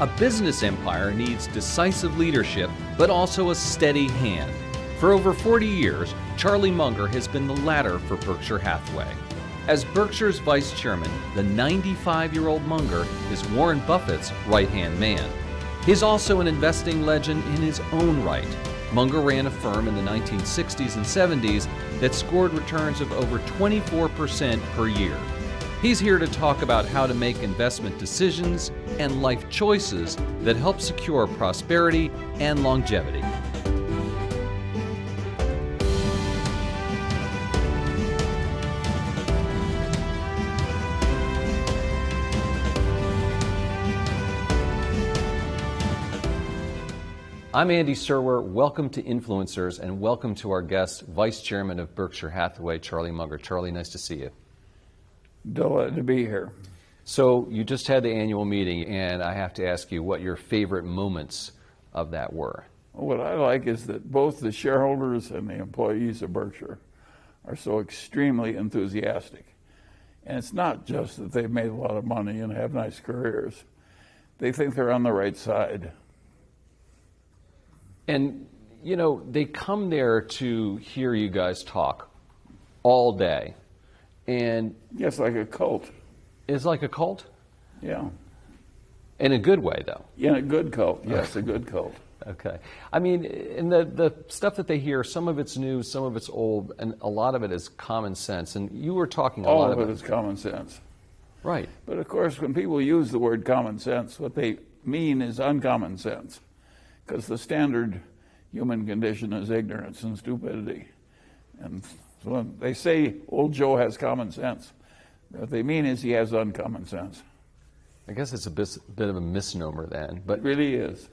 A business empire needs decisive leadership, but also a steady hand. For over 40 years, Charlie Munger has been the latter for Berkshire Hathaway. As Berkshire's vice chairman, the 95-year-old Munger is Warren Buffett's right-hand man. He's also an investing legend in his own right. Munger ran a firm in the 1960s and 70s that scored returns of over 24% per year. He's here to talk about how to make investment decisions and life choices that help secure prosperity and longevity. I'm Andy Serwer. Welcome to Influencers, and welcome to our guest, Vice Chairman of Berkshire Hathaway, Charlie Munger. Charlie, nice to see you. Delighted to be here. So you just had the annual meeting, and I have to ask you what your favorite moments of that were. What I like is that both the shareholders and the employees of Berkshire are so extremely enthusiastic. And it's not just that they've made a lot of money and have nice careers. They think they're on the right side. And, you know, they come there to hear you guys talk all day. And yes, like a cult. It's like a cult? Yeah. In a good way, though. In a good cult, yes, a good cult. Okay. I mean, in the stuff that they hear, some of it's new, some of it's old, and a lot of it is common sense. And you were talking a lot about all of it is common sense. Right. But of course, when people use the word common sense, what they mean is uncommon sense. Because the standard human condition is ignorance and stupidity. And so when they say old Joe has common sense, what they mean is he has uncommon sense. I guess it's a bit of a misnomer then. But it really is.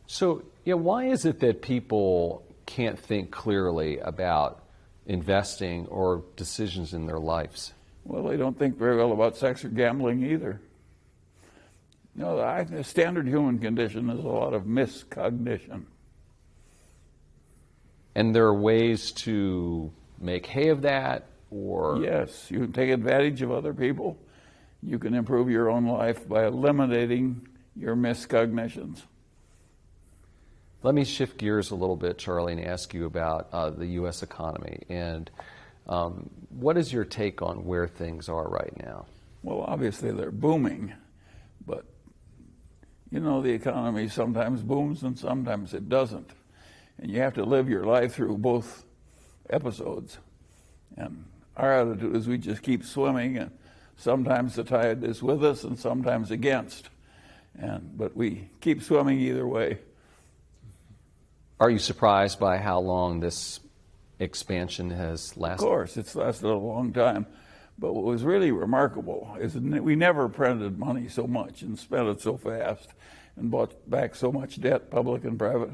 So, yeah, why is it that people can't think clearly about investing or decisions in their lives? Well, they don't think very well about sex or gambling either. You know, the standard human condition is a lot of miscognition. And there are ways to make hay of that, or? Yes, you can take advantage of other people. You can improve your own life by eliminating your miscognitions. Let me shift gears a little bit, Charlie, and ask you about the U.S. economy. And what is your take on where things are right now? Well, obviously they're booming, but you know, the economy sometimes booms and sometimes it doesn't. And you have to live your life through both episodes. And our attitude is we just keep swimming, and sometimes the tide is with us and sometimes against. But we keep swimming either way. Are you surprised by how long this expansion has lasted? Of course, it's lasted a long time. But what was really remarkable is that we never printed money so much and spent it so fast and bought back so much debt, public and private.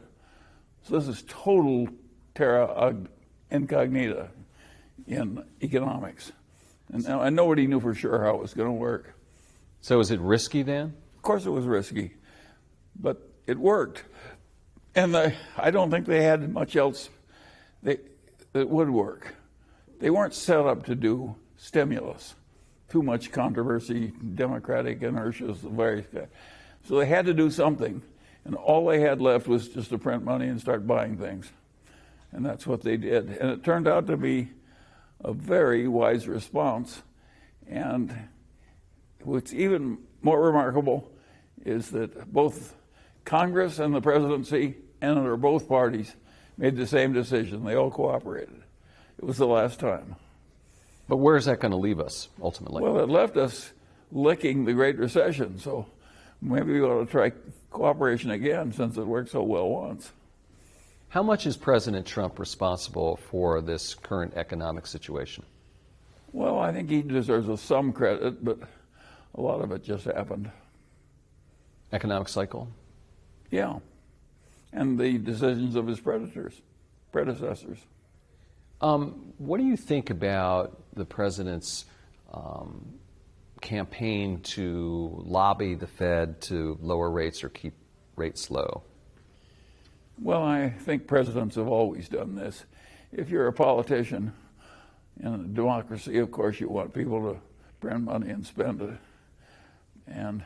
So this is total terra incognita in economics. And nobody knew for sure how it was going to work. So is it risky then? Of course it was risky, but it worked. And I don't think they had much else that would work. They weren't set up to do stimulus. Too much controversy, democratic inertias, the various guys. So they had to do something, and all they had left was just to print money and start buying things. And that's what they did. And it turned out to be a very wise response. And what's even more remarkable is that both Congress and the presidency and under both parties made the same decision. They all cooperated. It was the last time. But where is that going to leave us, ultimately? Well, it left us licking the Great Recession, so maybe we ought to try cooperation again since it worked so well once. How much is President Trump responsible for this current economic situation? Well, I think he deserves some credit, but a lot of it just happened. Economic cycle? Yeah. And the decisions of his predecessors. What do you think about the president's campaign to lobby the Fed to lower rates or keep rates low? Well, I think presidents have always done this. If you're a politician in a democracy, of course you want people to print money and spend it. And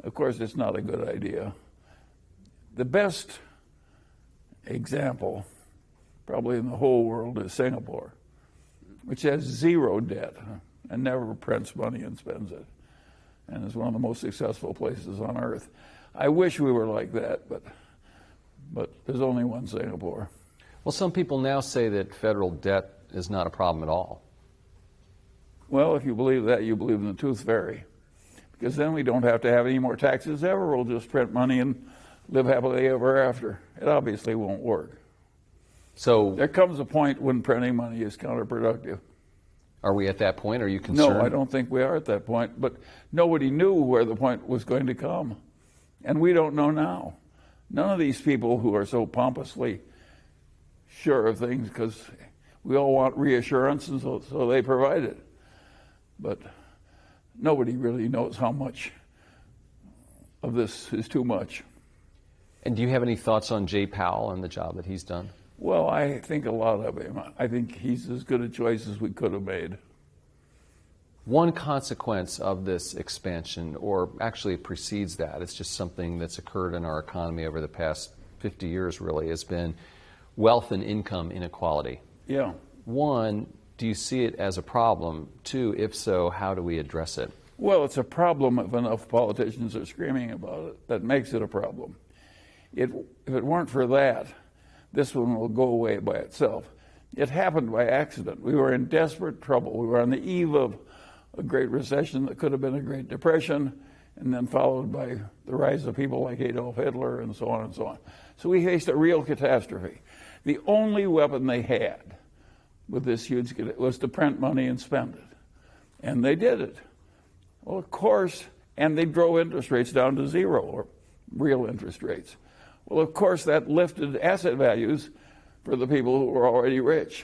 Of course, it's not a good idea. The best example, probably in the whole world, is Singapore, which has zero debt and never prints money and spends it, and is one of the most successful places on earth. I wish we were like that, but there's only one Singapore. Well, some people now say that federal debt is not a problem at all. Well, if you believe that, you believe in the tooth fairy, because then we don't have to have any more taxes ever. We'll just print money and live happily ever after. It obviously won't work. So there comes a point when printing money is counterproductive. Are we at that point? Are you concerned? No, I don't think we are at that point. But nobody knew where the point was going to come. And we don't know now. None of these people who are so pompously sure of things, because we all want reassurance, and so they provide it. But nobody really knows how much of this is too much. And do you have any thoughts on Jay Powell and the job that he's done? Well, I think a lot of him. I think he's as good a choice as we could have made. One consequence of this expansion, or actually it precedes that, it's just something that's occurred in our economy over the past 50 years really, has been wealth and income inequality. Yeah. One, do you see it as a problem? Two, if so, how do we address it? Well, it's a problem if enough politicians are screaming about it. That makes it a problem. If it weren't for that, this one will go away by itself. It happened by accident. We were in desperate trouble. We were on the eve of a great recession that could have been a Great Depression, and then followed by the rise of people like Adolf Hitler and so on and so on. So we faced a real catastrophe. The only weapon they had with this huge was to print money and spend it. And they did it. Well, of course, and they drove interest rates down to zero, or real interest rates. Well, of course, that lifted asset values for the people who were already rich.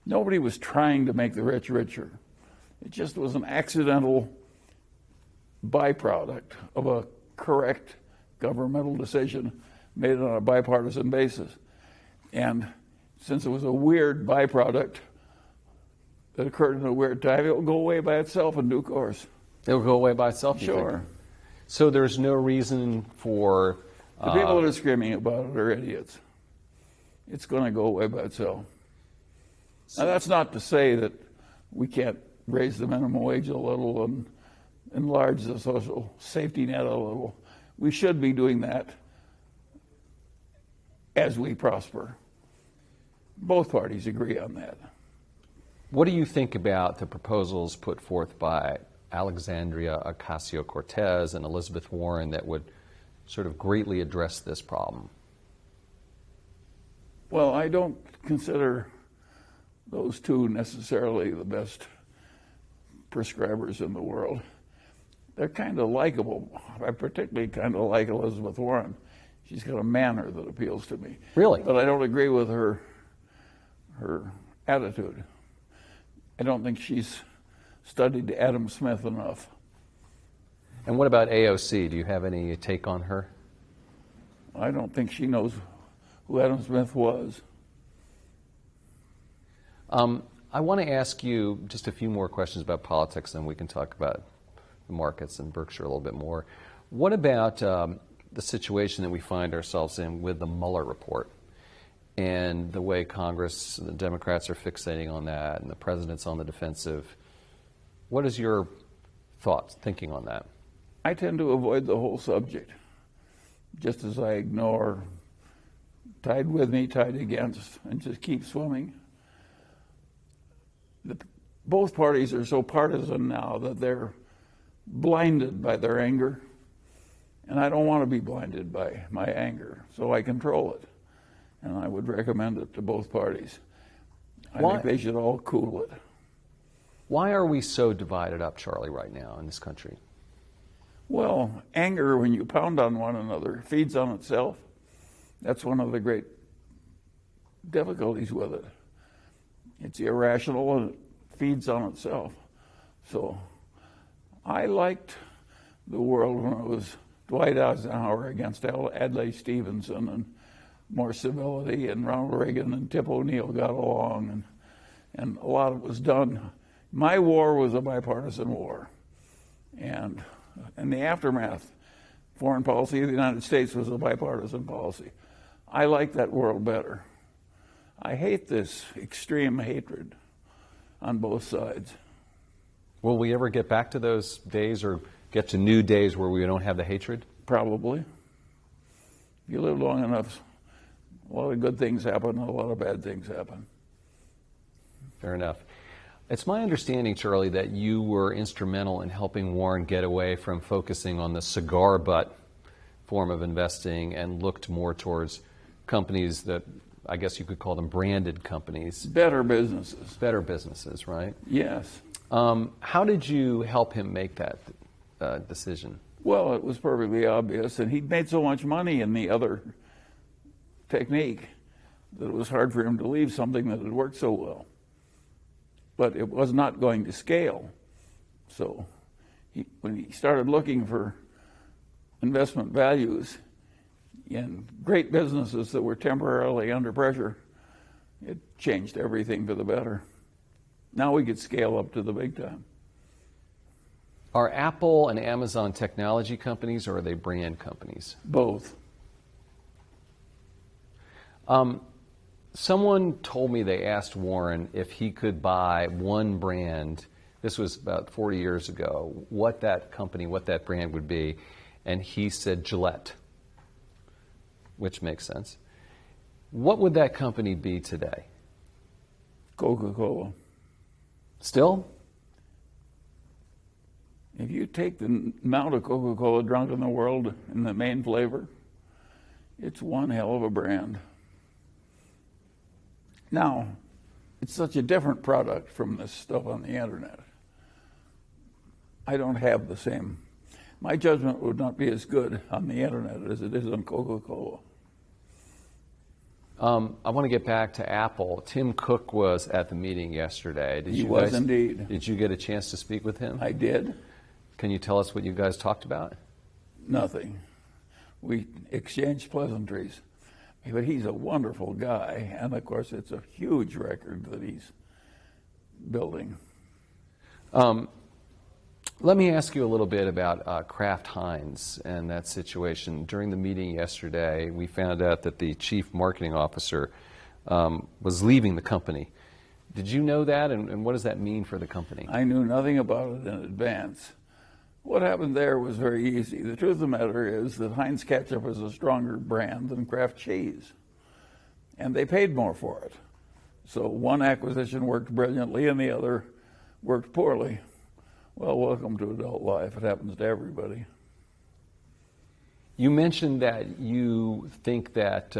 Nobody was trying to make the rich richer. It just was an accidental byproduct of a correct governmental decision made on a bipartisan basis. And since it was a weird byproduct that occurred in a weird time, it will go away by itself in due course. It will go away by itself, you Sure. think? So there's no reason for... The people that are screaming about it are idiots. It's going to go away by itself. Now, that's not to say that we can't raise the minimum wage a little and enlarge the social safety net a little. We should be doing that as we prosper. Both parties agree on that. What do you think about the proposals put forth by Alexandria Ocasio-Cortez and Elizabeth Warren that would sort of greatly address this problem? Well, I don't consider those two necessarily the best prescribers in the world. They're kind of likable. I particularly kind of like Elizabeth Warren. She's got a manner that appeals to me. Really? But I don't agree with her attitude. I don't think she's studied Adam Smith enough. And what about AOC? Do you have any take on her? I don't think she knows who Adam Smith was. I want to ask you just a few more questions about politics, and we can talk about the markets and Berkshire a little bit more. What about the situation that we find ourselves in with the Mueller report and the way Congress and the Democrats are fixating on that and the president's on the defensive? What is your thoughts, thinking on that? I tend to avoid the whole subject, just as I ignore tide with me, tide against, and just keep swimming. Both parties are so partisan now that they're blinded by their anger, and I don't want to be blinded by my anger, so I control it, and I would recommend it to both parties. I think they should all cool it. Why are we so divided up, Charlie, right now in this country? Well, anger, when you pound on one another, feeds on itself. That's one of the great difficulties with it. It's irrational and it feeds on itself. So I liked the world when it was Dwight Eisenhower against Adlai Stevenson, and more civility, and Ronald Reagan and Tip O'Neill got along, and a lot of it was done. My war was a bipartisan war. And in the aftermath, foreign policy of the United States was a bipartisan policy. I like that world better. I hate this extreme hatred on both sides. Will we ever get back to those days or get to new days where we don't have the hatred? Probably. If you live long enough, a lot of good things happen and a lot of bad things happen. Fair enough. It's my understanding, Charlie, that you were instrumental in helping Warren get away from focusing on the cigar butt form of investing and looked more towards companies that I guess you could call them branded companies. Better businesses. Better businesses, right? Yes. How did you help him make that decision? Well, it was perfectly obvious, and he'd made so much money in the other technique that it was hard for him to leave something that had worked so well. But it was not going to scale. So when he started looking for investment values in great businesses that were temporarily under pressure, it changed everything for the better. Now we could scale up to the big time. Are Apple and Amazon technology companies, or are they brand companies? Both. Someone told me they asked Warren if he could buy one brand, this was about 40 years ago, what that company, what that brand would be, and he said Gillette, which makes sense. What would that company be today? Coca-Cola. Still? If you take the amount of Coca-Cola drunk in the world in the main flavor, it's one hell of a brand. Now, it's such a different product from this stuff on the internet. I don't have the same. My judgment would not be as good on the internet as it is on Coca-Cola. I want to get back to Apple. Tim Cook was at the meeting yesterday. He was indeed. Did you get a chance to speak with him? I did. Can you tell us what you guys talked about? Nothing. We exchanged pleasantries. But he's a wonderful guy, and of course it's a huge record that he's building. Let me ask you a little bit about Kraft Heinz and that situation. During the meeting yesterday, we found out that the chief marketing officer was leaving the company. Did you know that, and what does that mean for the company? I knew nothing about it in advance. What happened there was very easy. The truth of the matter is that Heinz ketchup is a stronger brand than Kraft cheese, and they paid more for it. So one acquisition worked brilliantly and the other worked poorly. Well, welcome to adult life. It happens to everybody. You mentioned that you think that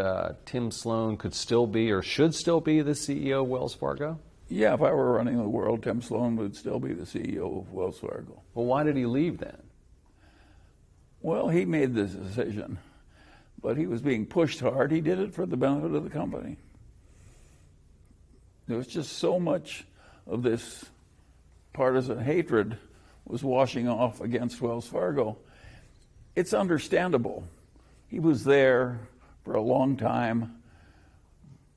Tim Sloan could still be or should still be the CEO of Wells Fargo? Yeah, if I were running the world, Tim Sloan would still be the CEO of Wells Fargo. Well, why did he leave then? Well, he made this decision, but he was being pushed hard. He did it for the benefit of the company. There was just so much of this partisan hatred was washing off against Wells Fargo. It's understandable. He was there for a long time.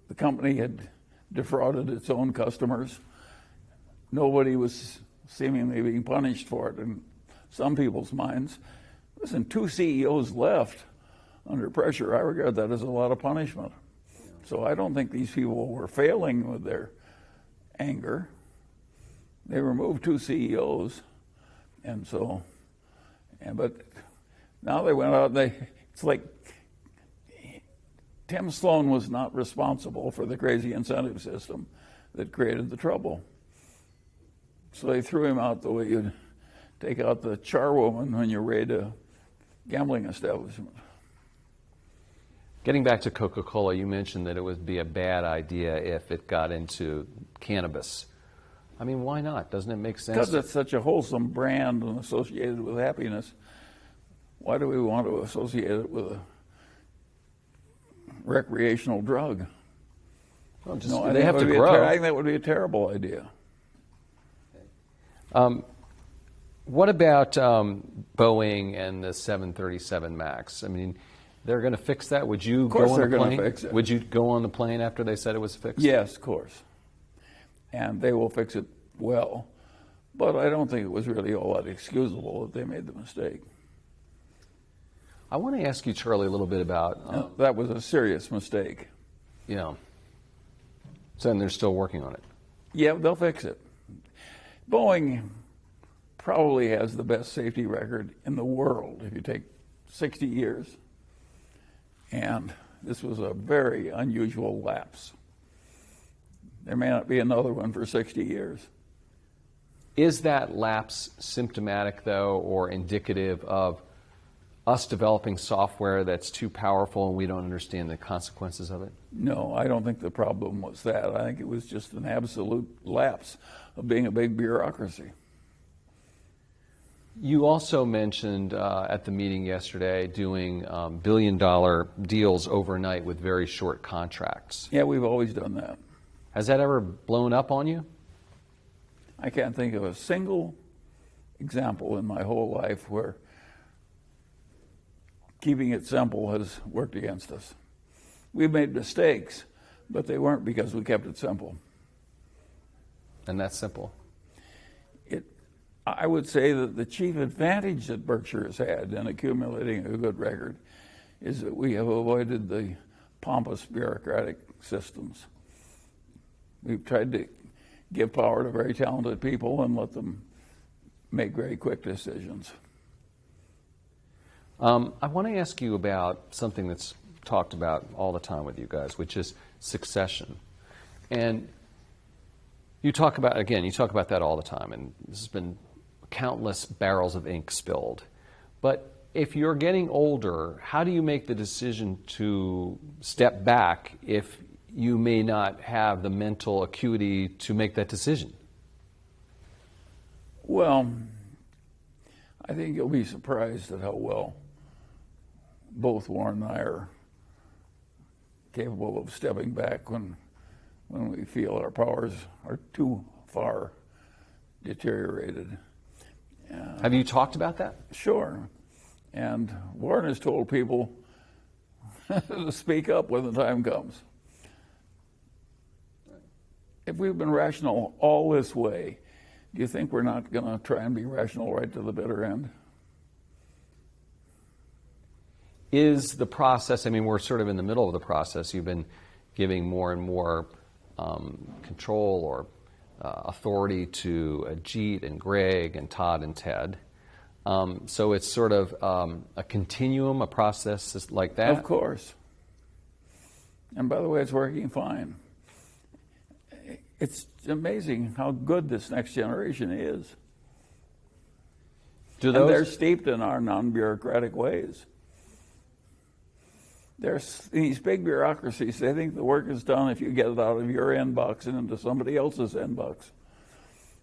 The company had defrauded its own customers. Nobody was seemingly being punished for it in some people's minds. Listen, 2 CEOs left under pressure. I regard that as a lot of punishment. So I don't think these people were failing with their anger. They removed 2 CEOs, but now they went out. It's like Tim Sloan was not responsible for the crazy incentive system that created the trouble. So they threw him out the way you'd take out the charwoman when you raid a gambling establishment. Getting back to Coca-Cola, you mentioned that it would be a bad idea if it got into cannabis. I mean, why not? Doesn't it make sense? Because it's such a wholesome brand and associated with happiness. Why do we want to associate it with a recreational drug? Well, they have to grow. I think that would be a terrible idea. What about Boeing and the 737 MAX? I mean, they're going to fix that. Would you go on the plane? Fix it. Would you go on the plane after they said it was fixed? Yes, of course. And they will fix it well. But I don't think it was really all that excusable that they made the mistake. I want to ask you, Charlie, a little bit about... That was a serious mistake. Yeah. So then they're still working on it. Yeah, they'll fix it. Boeing probably has the best safety record in the world if you take 60 years. And this was a very unusual lapse. There may not be another one for 60 years. Is that lapse symptomatic, though, or indicative of us developing software that's too powerful and we don't understand the consequences of it? No, I don't think the problem was that. I think it was just an absolute lapse of being a big bureaucracy. You also mentioned at the meeting yesterday doing billion-dollar deals overnight with very short contracts. Yeah, we've always done that. Has that ever blown up on you? I can't think of a single example in my whole life where keeping it simple has worked against us. We've made mistakes, but they weren't because we kept it simple. And that's simple. I would say that the chief advantage that Berkshire has had in accumulating a good record is that we have avoided the pompous bureaucratic systems. We've tried to give power to very talented people and let them make very quick decisions. I want to ask you about something that's talked about all the time with you guys, which is succession. And you talk about that all the time, and this has been countless barrels of ink spilled. But if you're getting older, how do you make the decision to step back if you may not have the mental acuity to make that decision? Well, I think you'll be surprised at how well both Warren and I are capable of stepping back when we feel our powers are too far deteriorated. Have you talked about that? Sure. And Warren has told people to speak up when the time comes. If we've been rational all this way, do you think we're not going to try and be rational right to the bitter end? Is the process, I mean, we're sort of in the middle of the process. You've been giving more and more control or authority to Ajit and Greg and Todd and Ted. So it's sort of a continuum, a process like that? Of course. And by the way, it's working fine. It's amazing how good this next generation is. And they're steeped in our non-bureaucratic ways. There's these big bureaucracies, they think the work is done if you get it out of your inbox and into somebody else's inbox.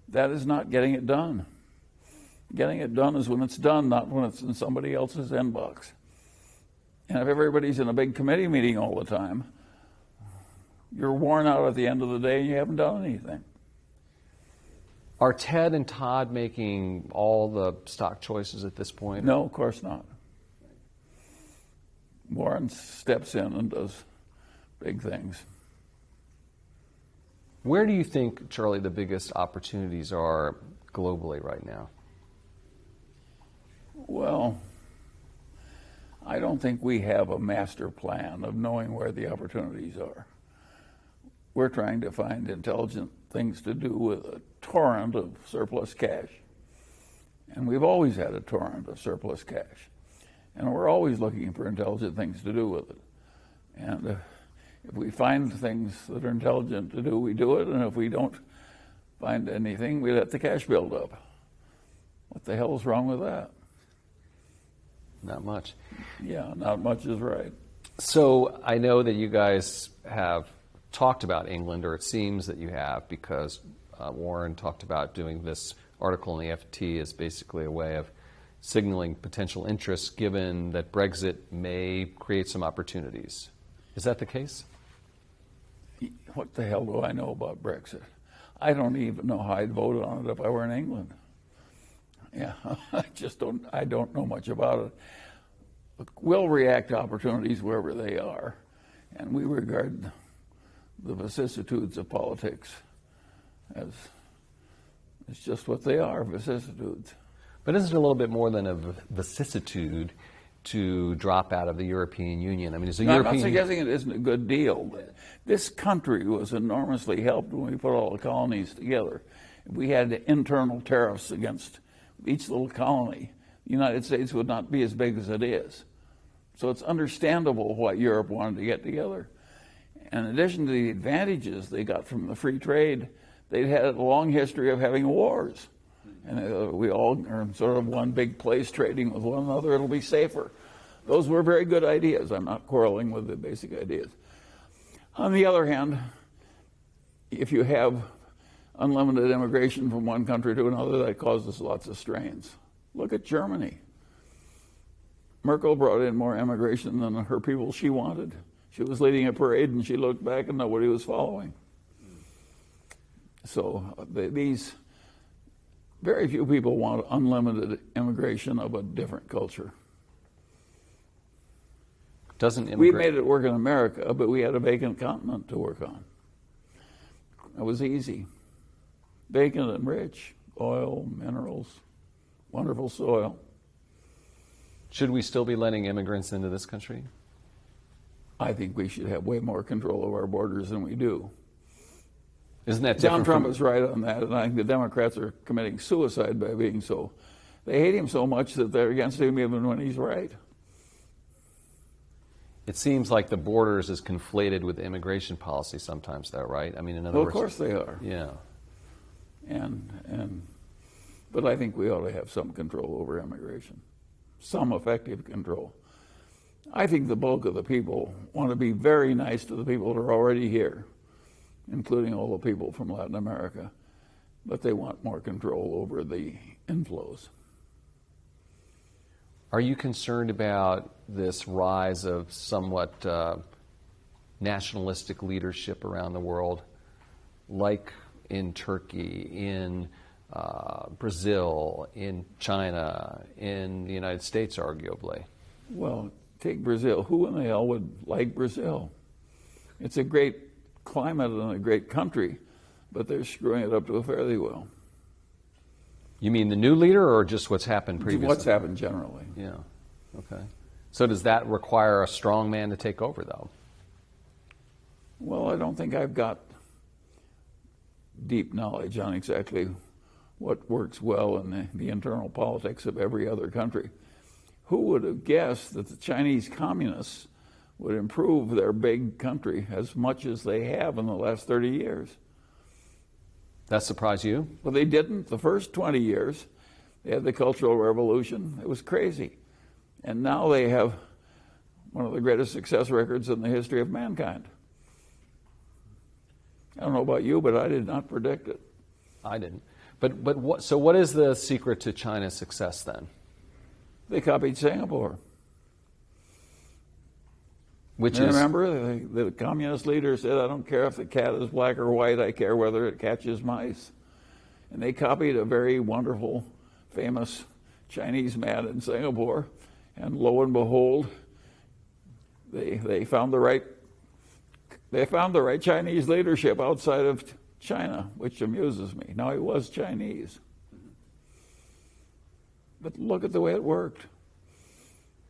That is not getting it done. Getting it done is when it's done, not when it's in somebody else's inbox. And if everybody's in a big committee meeting all the time, you're worn out at the end of the day and you haven't done anything. Are Ted and Todd making all the stock choices at this point? No, of course not. Warren steps in and does big things. Where do you think, Charlie, the biggest opportunities are globally right now? Well, I don't think we have a master plan of knowing where the opportunities are. We're trying to find intelligent things to do with a torrent of surplus cash. And we've always had a torrent of surplus cash. And we're always looking for intelligent things to do with it. And if we find things that are intelligent to do, we do it. And if we don't find anything, we let the cash build up. What the hell is wrong with that? Not much. Yeah, not much is right. So I know that you guys have talked about England, or it seems that you have, because Warren talked about doing this article in the FT as basically a way of signaling potential interest given that Brexit may create some opportunities. Is that the case? What the hell do I know about Brexit? I don't even know how I'd vote on it if I were in England. Yeah, I don't know much about it. Look, we'll react to opportunities wherever they are, and we regard the vicissitudes of politics as it's just what they are, vicissitudes. But isn't it a little bit more than a vicissitude? to drop out of the European Union? I mean, is the No, European I'm not suggesting it isn't a good deal. But this country was enormously helped when we put all the colonies together. If we had internal tariffs against each little colony, the United States would not be as big as it is. So it's understandable why Europe wanted to get together. And in addition to the advantages they got from the free trade, they'd had a long history of having wars. And we all are in sort of one big place trading with one another. It'll be safer. Those were very good ideas. I'm not quarreling with the basic ideas. On the other hand, if you have unlimited immigration from one country to another, that causes lots of strains. Look at Germany. Merkel brought in more immigration than her people she wanted. She was leading a parade and she looked back and nobody was following. So these very few people want unlimited immigration of a different culture. We made it work in America, but we had a vacant continent to work on. It was easy. Vacant and rich, oil, minerals, wonderful soil. Should we still be letting immigrants into this country? I think we should have way more control of our borders than we do. Isn't that Donald different? Trump is right on that, and I think the Democrats are committing suicide by being so. They hate him so much that they're against him even when he's right. It seems like the borders is conflated with immigration policy sometimes, though, right? I mean, in other Well, words, of course they are. Yeah. But I think we ought to have some control over immigration, some effective control. I think the bulk of the people want to be very nice to the people that are already here, including all the people from Latin America, but they want more control over the inflows. Are you concerned about this rise of somewhat nationalistic leadership around the world, like in Turkey, in Brazil, in China, in the United States, arguably? Well, take Brazil. Who in the hell would like Brazil? It's a great climate and a great country, but they're screwing it up to a fairly well. You mean the new leader or just what's happened previously? What's happened generally. Yeah. Okay. So does that require a strong man to take over, though? Well, I don't think I've got deep knowledge on exactly what works well in the internal politics of every other country. Who would have guessed that the Chinese communists would improve their big country as much as they have in the last 30 years? That surprised you? Well, they didn't. The first 20 years, they had the Cultural Revolution. It was crazy. And now they have one of the greatest success records in the history of mankind. I don't know about you, but I did not predict it. I didn't. But what is the secret to China's success then? They copied Singapore. Which and is? Remember, the communist leader said, I don't care if the cat is black or white, I care whether it catches mice. And they copied a very wonderful, famous Chinese man in Singapore, and lo and behold, they found the right Chinese leadership outside of China, which amuses me. Now, he was Chinese. But look at the way it worked.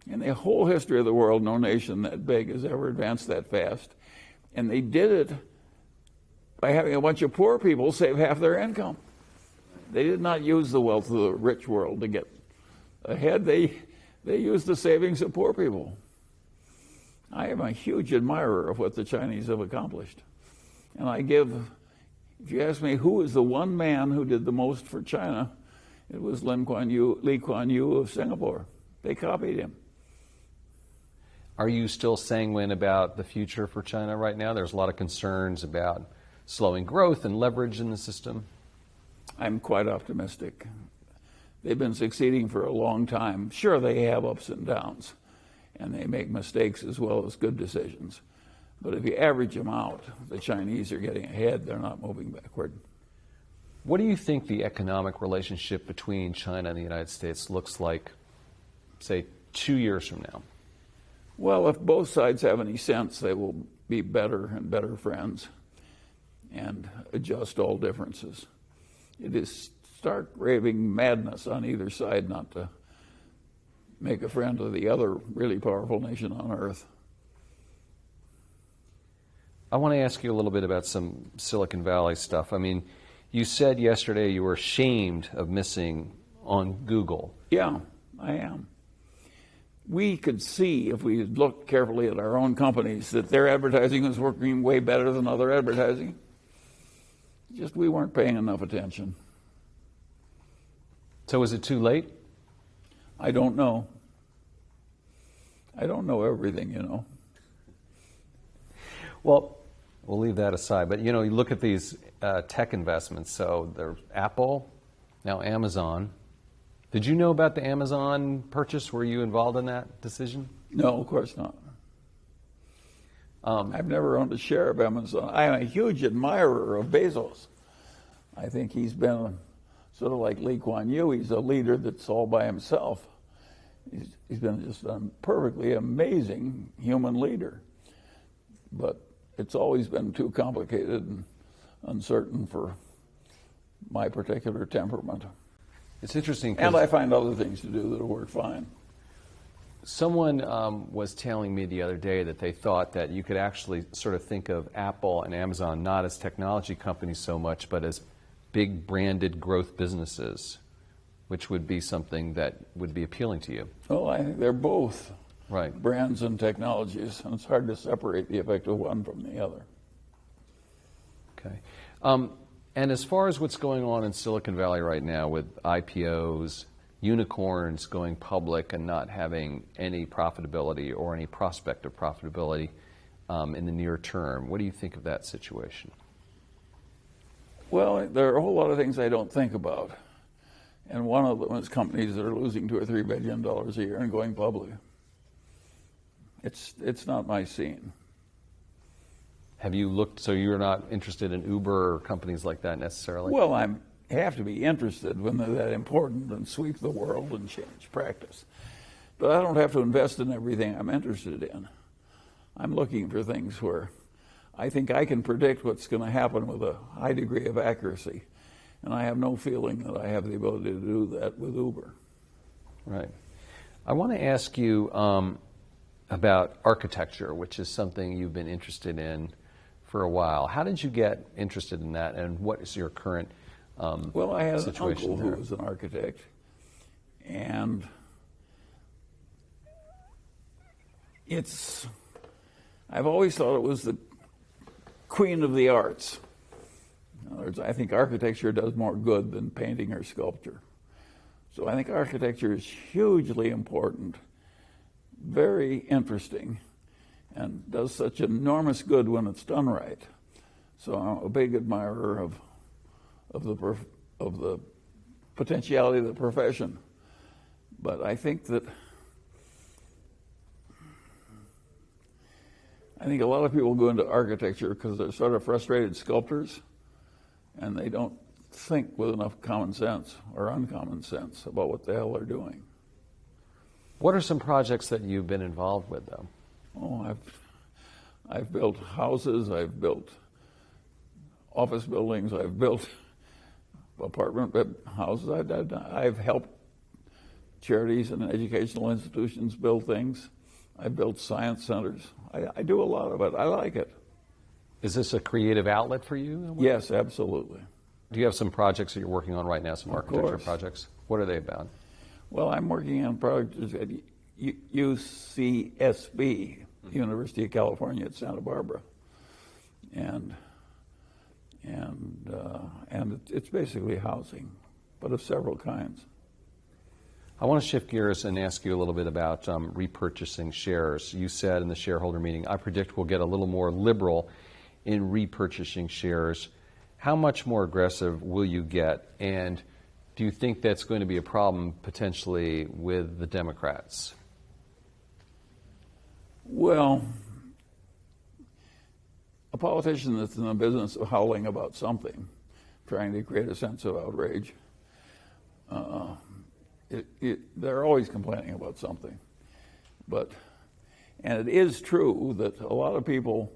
In the whole history of the world, no nation that big has ever advanced that fast. And they did it by having a bunch of poor people save half their income. They did not use the wealth of the rich world to get ahead. They used the savings of poor people. I am a huge admirer of what the Chinese have accomplished. And if you ask me who is the one man who did the most for China, it was Lee Kuan Yew of Singapore. They copied him. Are you still sanguine about the future for China right now? There's a lot of concerns about slowing growth and leverage in the system. I'm quite optimistic. They've been succeeding for a long time. Sure, they have ups and downs, and they make mistakes as well as good decisions. But if you average them out, the Chinese are getting ahead. They're not moving backward. What do you think the economic relationship between China and the United States looks like, say, 2 years from now? Well, if both sides have any sense, they will be better and better friends and adjust all differences. It is stark raving madness on either side not to make a friend of the other really powerful nation on earth. I want to ask you a little bit about some Silicon Valley stuff. I mean, you said yesterday you were ashamed of missing on Google. Yeah, I am. We could see, if we looked carefully at our own companies, that their advertising was working way better than other advertising. Just we weren't paying enough attention. So is it too late? I don't know. I don't know everything, you know. Well, we'll leave that aside. But, you know, you look at these tech investments. So there's Apple, now Amazon. Did you know about the Amazon purchase? Were you involved in that decision? No, of course not. I've never owned a share of Amazon. I'm a huge admirer of Bezos. I think he's been sort of like Lee Kuan Yew. He's a leader that's all by himself. He's been just a perfectly amazing human leader. But it's always been too complicated and uncertain for my particular temperament. It's interesting. And I find other things to do that'll work fine. Someone was telling me the other day that they thought that you could actually sort of think of Apple and Amazon not as technology companies so much, but as big branded growth businesses, which would be something that would be appealing to you. Well, I think they're both right. brands and technologies, and it's hard to separate the effect of one from the other. Okay. And as far as what's going on in Silicon Valley right now with IPOs, unicorns going public and not having any profitability or any prospect of profitability in the near term, what do you think of that situation? Well, there are a whole lot of things I don't think about. And one of them is companies that are losing $2 or $3 billion a year and going public. It's not my scene. Have you looked, so you're not interested in Uber or companies like that necessarily? Well, I have to be interested when they're that important and sweep the world and change practice. But I don't have to invest in everything I'm interested in. I'm looking for things where I think I can predict what's going to happen with a high degree of accuracy. And I have no feeling that I have the ability to do that with Uber. Right. I want to ask you about architecture, which is something you've been interested in for a while. How did you get interested in that, and what is your current well, I had an uncle there? who was an architect, and I've always thought it was the queen of the arts. In other words, I think architecture does more good than painting or sculpture. So I think architecture is hugely important, very interesting, and does such enormous good when it's done right. So I'm a big admirer of the potentiality of the profession. But I think a lot of people go into architecture because they're sort of frustrated sculptors, and they don't think with enough common sense or uncommon sense about what the hell they're doing. What are some projects that you've been involved with, though? Oh, I've built houses, I've built office buildings, I've built apartment houses. I've helped charities and educational institutions build things. I've built science centers. I do a lot of it. I like it. Is this a creative outlet for you? Yes, absolutely. Do you have some projects that you're working on right now, some architecture course. projects? What are they about? Well, I'm working on projects at UCSB, University of California at Santa Barbara, and it's basically housing, but of several kinds. I want to shift gears and ask you a little bit about repurchasing shares. You said in the shareholder meeting, I predict we'll get a little more liberal in repurchasing shares. How much more aggressive will you get? And do you think that's going to be a problem potentially with the Democrats? Well, a politician that's in the business of howling about something, trying to create a sense of outrage, they're always complaining about something. And it is true that a lot of people,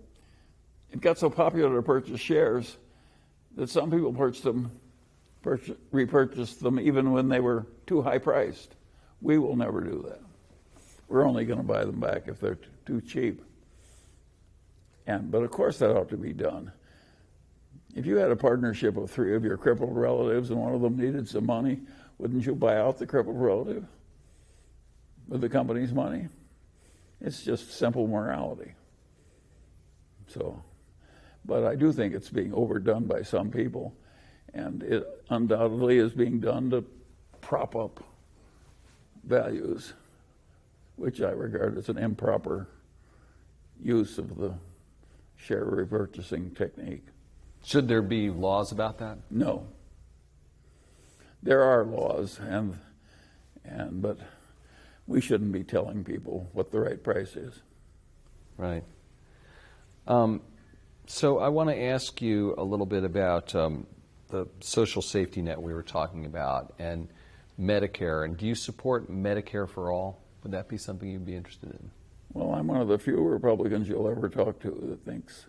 it got so popular to purchase shares that some people repurchased them even when they were too high priced. We will never do that. We're only going to buy them back if they're too cheap. But of course that ought to be done. If you had a partnership of 3 of your crippled relatives and one of them needed some money, wouldn't you buy out the crippled relative with the company's money? It's just simple morality. So, but I do think it's being overdone by some people, and it undoubtedly is being done to prop up values, which I regard as an improper use of the share repurchasing technique. Should there be laws about that? No. There are laws, but we shouldn't be telling people what the right price is. Right. So I want to ask you a little bit about the social safety net we were talking about and Medicare. And do you support Medicare for all? Would that be something you'd be interested in? Well, I'm one of the few Republicans you'll ever talk to that thinks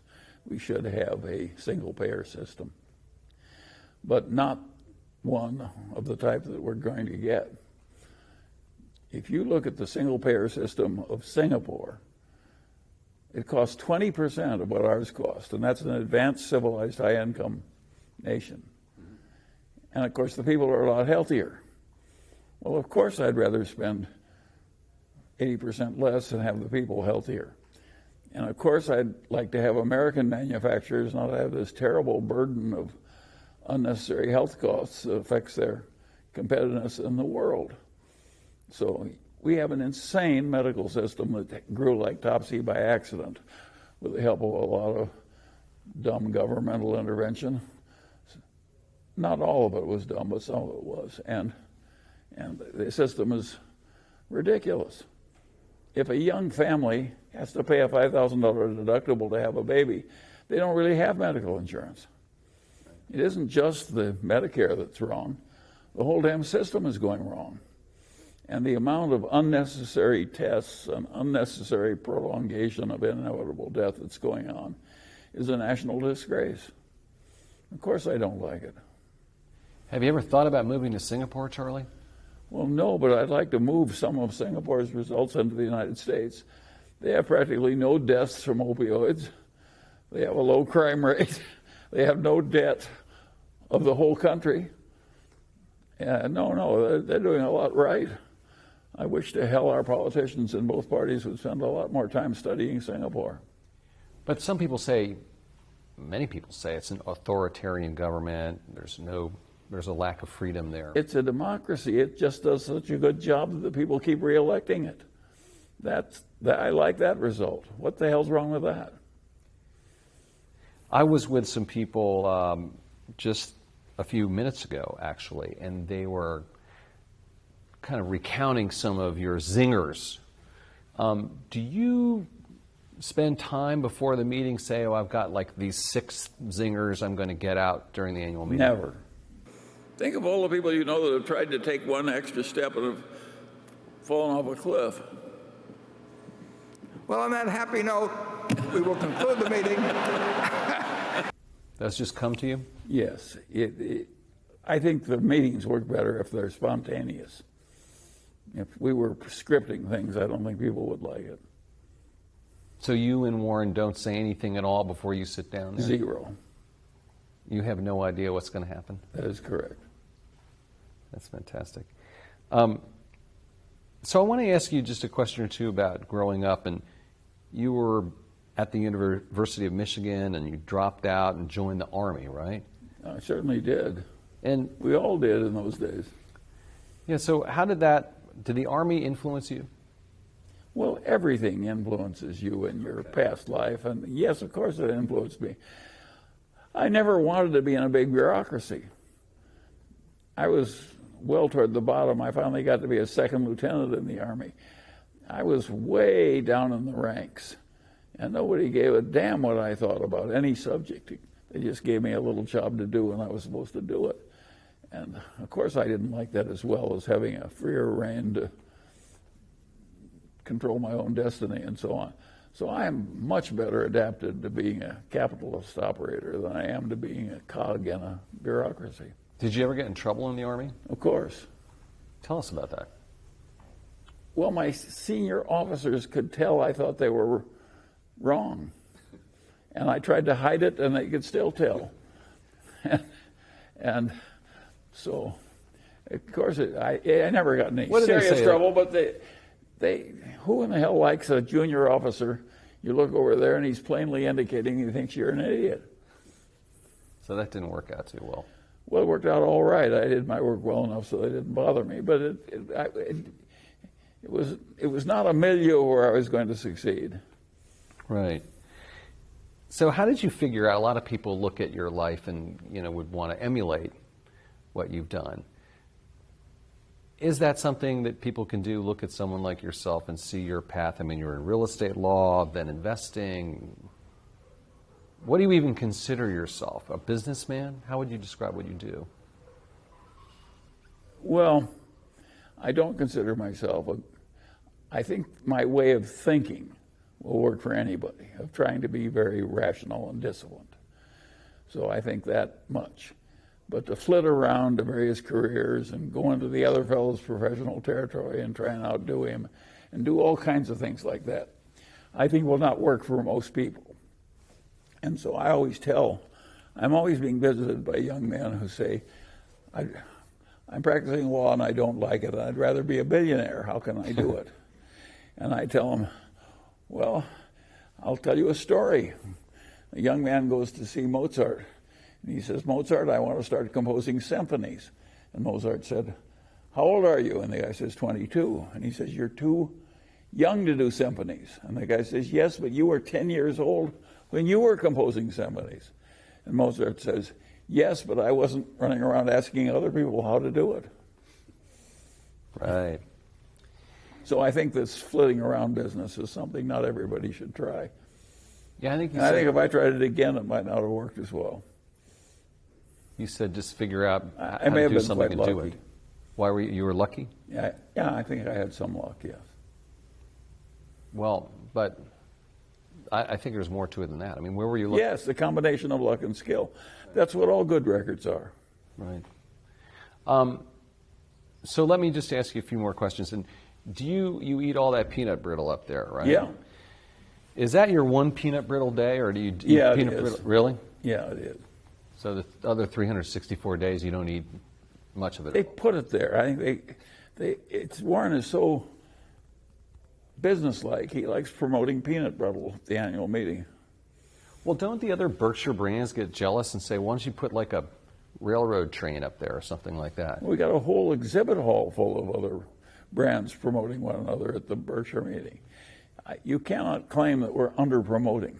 we should have a single-payer system, but not one of the type that we're going to get. If you look at the single-payer system of Singapore, it costs 20% of what ours cost, and that's an advanced, civilized, high-income nation. And of course, the people are a lot healthier. Well, of course, I'd rather spend 80% less and have the people healthier. And of course, I'd like to have American manufacturers not have this terrible burden of unnecessary health costs that affects their competitiveness in the world. So we have an insane medical system that grew like Topsy by accident with the help of a lot of dumb governmental intervention. Not all of it was dumb, but some of it was. And the system is ridiculous. If a young family has to pay a $5,000 deductible to have a baby, they don't really have medical insurance. It isn't just the Medicare that's wrong. The whole damn system is going wrong. And the amount of unnecessary tests and unnecessary prolongation of inevitable death that's going on is a national disgrace. Of course I don't like it. Have you ever thought about moving to Singapore, Charlie? Well, no, but I'd like to move some of Singapore's results into the United States. They have practically no deaths from opioids. They have a low crime rate. They have no debt of the whole country. No, they're doing a lot right. I wish to hell our politicians in both parties would spend a lot more time studying Singapore. But some people say, many people say, it's an authoritarian government. There's a lack of freedom there. It's a democracy. It just does such a good job that the people keep re-electing it. I like that result. What the hell's wrong with that? I was with some people just a few minutes ago, actually, and they were kind of recounting some of your zingers. Do you spend time before the meeting, say, oh, I've got like these 6 zingers I'm going to get out during the annual meeting? Never. Think of all the people you know that have tried to take one extra step and have fallen off a cliff. Well, on that happy note, we will conclude the meeting. That's just come to you? Yes. I think the meetings work better if they're spontaneous. If we were scripting things, I don't think people would like it. So you and Warren don't say anything at all before you sit down there? 0. You have no idea what's going to happen? That is correct. That's fantastic. So I want to ask you just a question or two about growing up. And you were at the University of Michigan, and you dropped out and joined the Army, right? I certainly did. And we all did in those days. Yeah, so how did the Army influence you? Well, everything influences you in your past life. And yes, of course it influenced me. I never wanted to be in a big bureaucracy. I was well toward the bottom. I finally got to be a 2nd lieutenant in the Army. I was way down in the ranks, and nobody gave a damn what I thought about any subject. They just gave me a little job to do, and I was supposed to do it. And of course I didn't like that as well as having a freer rein to control my own destiny and so on. So I am much better adapted to being a capitalist operator than I am to being a cog in a bureaucracy. Did you ever get in trouble in the Army? Of course. Tell us about that. Well, my senior officers could tell I thought they were wrong. And I tried to hide it, and they could still tell. and so, of course, I never got in any serious trouble, but they, who in the hell likes a junior officer? You look over there, and he's plainly indicating he thinks you're an idiot. So that didn't work out too well. Well, it worked out all right. I did my work well enough so they didn't bother me. But it was not a milieu where I was going to succeed. Right. So how did you figure out? A lot of people look at your life and would want to emulate what you've done. Is that something that people can do? Look at someone like yourself and see your path. I mean, you're in real estate law, then investing. What do you even consider yourself? A businessman? How would you describe what you do? Well, I don't consider myself I think my way of thinking will work for anybody, of trying to be very rational and disciplined. So I think that much. But to flit around to various careers and go into the other fellow's professional territory and try and outdo him and do all kinds of things like that, I think will not work for most people. And so I always I'm always being visited by young men who say, I'm practicing law and I don't like it. I'd rather be a billionaire. How can I do it? And I tell them, well, I'll tell you a story. A young man goes to see Mozart. And he says, Mozart, I want to start composing symphonies. And Mozart said, how old are you? And the guy says, 22. And he says, you're too young to do symphonies. And the guy says, yes, but you were 10 years old when you were composing symphonies. And Mozart says, yes, but I wasn't running around asking other people how to do it. Right. So I think this flitting around business is something not everybody should try. Yeah, I think if I tried it again, it might not have worked as well. You said just figure out how I may to have do been something quite and do lucky. it. Why were you were lucky? Yeah, I think I had some luck, yes. Well, but I think there's more to it than that. I mean, where were you looking? Yes, the combination of luck and skill. That's what all good records are. Right. So let me just ask you a few more questions. And do you eat all that peanut brittle up there, right? Yeah. Is that your one peanut brittle day, or do you eat peanut brittle? Really? Yeah, it is. So the other 364 days you don't eat much of it. They put it there. I think Warren is so businesslike. He likes promoting peanut brittle at the annual meeting. Well, don't the other Berkshire brands get jealous and say, why don't you put like a railroad train up there or something like that? We got a whole exhibit hall full of other brands promoting one another at the Berkshire meeting. You cannot claim that we're under-promoting.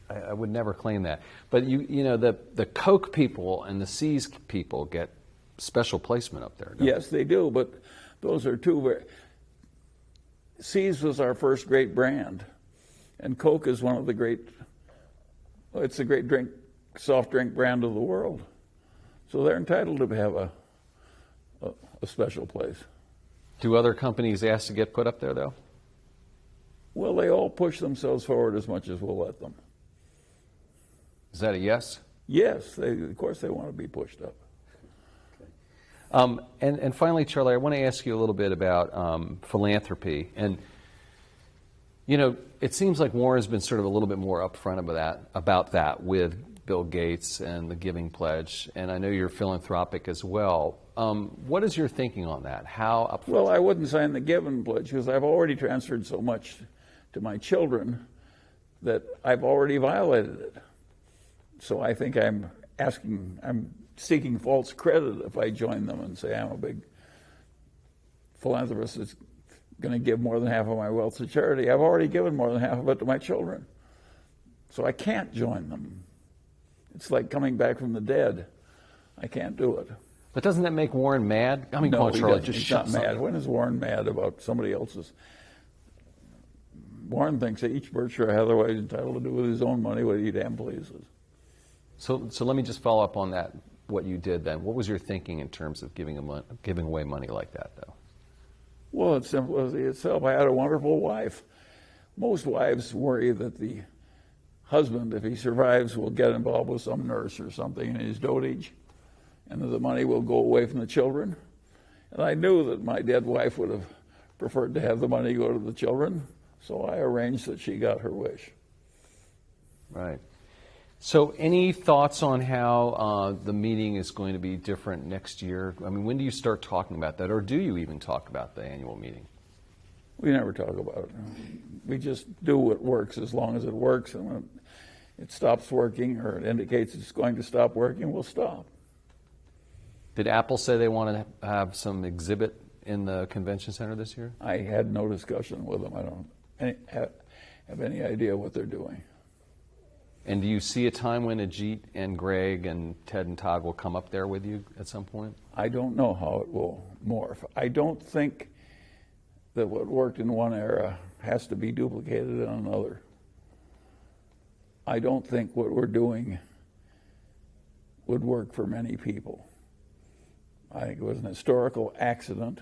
I would never claim that. But the Coke people and the Seas people get special placement up there, don't Yes, they do, but those are two Seas was our first great brand, and Coke is one of the it's the great soft drink brand of the world. So they're entitled to have a special place. Do other companies ask to get put up there, though? Well, they all push themselves forward as much as we'll let them. Is that a yes? Yes, of course they want to be pushed up. And finally, Charlie, I want to ask you a little bit about philanthropy. And, it seems like Warren's been sort of a little bit more upfront about that with Bill Gates and the Giving Pledge. And I know you're philanthropic as well. What is your thinking on that? How upfront? Well, I wouldn't sign the Giving Pledge because I've already transferred so much to my children that I've already violated it. So I think I'm seeking false credit if I join them and say I'm a big philanthropist that's going to give more than half of my wealth to charity. I've already given more than half of it to my children. So I can't join them. It's like coming back from the dead. I can't do it. But doesn't that make Warren mad? I mean, no, come on, Charlie, he's just shut not mad. something. When is Warren mad about somebody else's? Warren thinks that each Berkshire Hathaway is entitled to do with his own money what he damn pleases. So let me just follow up on that, what you did then. What was your thinking in terms of giving away money like that, though? Well, it's simple as itself. I had a wonderful wife. Most wives worry that the husband, if he survives, will get involved with some nurse or something in his dotage, and that the money will go away from the children. And I knew that my dead wife would have preferred to have the money go to the children, so I arranged that she got her wish. Right. So any thoughts on how the meeting is going to be different next year? I mean, when do you start talking about that, or do you even talk about the annual meeting? We never talk about it. We just do what works as long as it works, and when it stops working or it indicates it's going to stop working, we'll stop. Did Apple say they want to have some exhibit in the convention center this year? I had no discussion with them. I don't have any idea what they're doing. And do you see a time when Ajit and Greg and Ted and Todd will come up there with you at some point? I don't know how it will morph. I don't think that what worked in one era has to be duplicated in another. I don't think what we're doing would work for many people. I think it was an historical accident.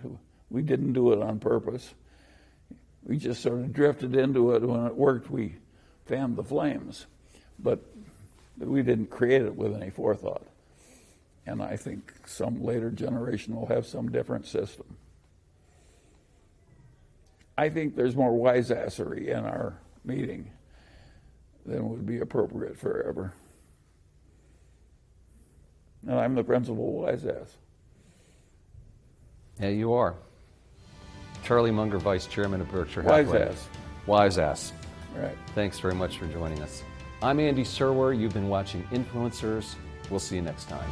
We didn't do it on purpose. We just sort of drifted into it. When it worked, we fanned the flames. But we didn't create it with any forethought. And I think some later generation will have some different system. I think there's more wiseassery in our meeting than would be appropriate forever. And I'm the principal wise-ass. Yeah, you are. Charlie Munger, Vice Chairman of Berkshire Hathaway. Wise-ass. Wise-ass. Right. Thanks very much for joining us. I'm Andy Serwer. You've been watching Influencers. We'll see you next time.